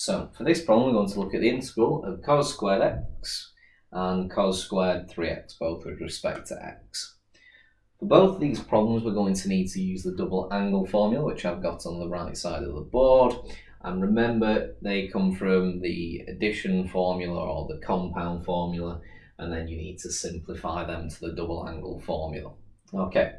So for this problem, we're going to look at the integral of cos squared x and cos squared 3x, both with respect to x. For both of these problems, we're going to need to use the double angle formula, which I've got on the right side of the board. And remember, they come from the addition formula or the compound formula, and then you need to simplify them to the double angle formula. Okay.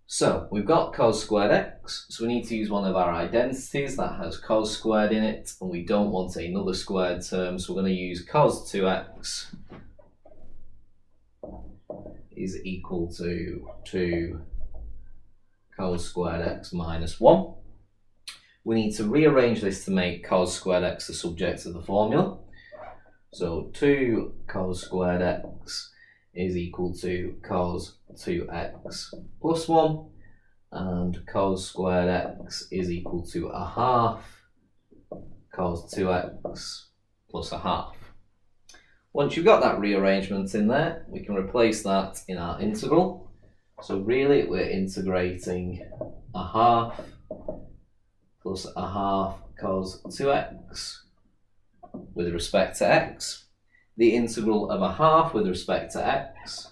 So we've got cos squared x, so we need to use one of our identities that has cos squared in it, and we don't want another squared term, so we're going to use cos 2x is equal to 2 cos squared x minus 1. We need to rearrange this to make cos squared x the subject of the formula. So 2 cos squared x is equal to cos 2x plus 1, and cos squared x is equal to a half cos 2x plus a half. Once you've got that rearrangement in there, we can replace that in our integral. So really we're integrating a half plus a half cos 2x with respect to x. The integral of a half with respect to x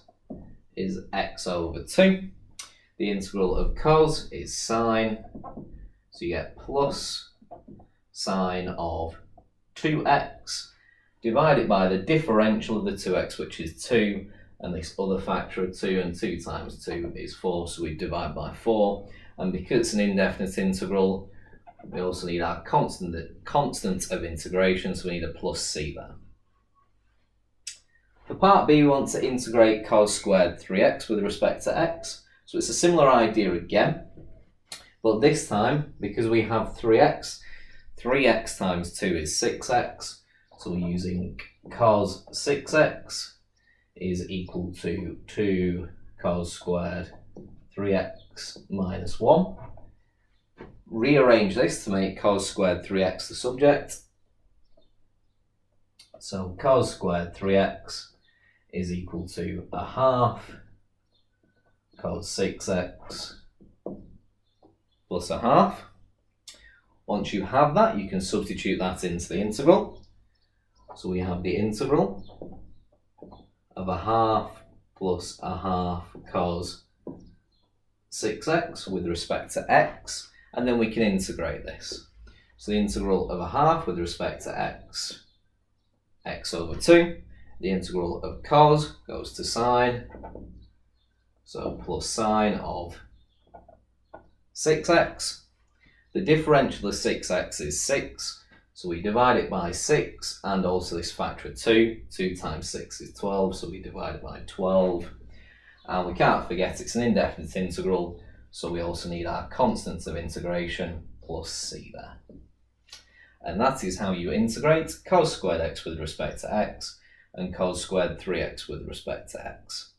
is x over 2. The integral of cos is sine, so you get plus sine of 2x divided by the differential of the 2x, which is 2, and this other factor of 2, and 2 times 2 is 4, so we divide by 4. And because it's an indefinite integral, we also need our constant of integration, so we need a plus c there. For part B, we want to integrate cos squared 3x with respect to x. So it's a similar idea again, but this time, because we have 3x times 2 is 6x, so we're using cos 6x is equal to 2 cos squared 3x minus 1. Rearrange this to make cos squared 3x the subject. So cos squared 3x is equal to a half cos 6x plus a half. Once you have that, you can substitute that into the integral. So we have the integral of a half plus a half cos 6x with respect to x, and then we can integrate this. So the integral of a half with respect to x, x over 2. The integral of cos goes to sine, so plus sine of 6x. The differential of 6x is 6, so we divide it by 6, and also this factor of 2. 2 times 6 is 12, so we divide it by 12. And we can't forget it's an indefinite integral, so we also need our constant of integration plus c there. And that is how you integrate cos squared x with respect to x and cos squared 3x with respect to x.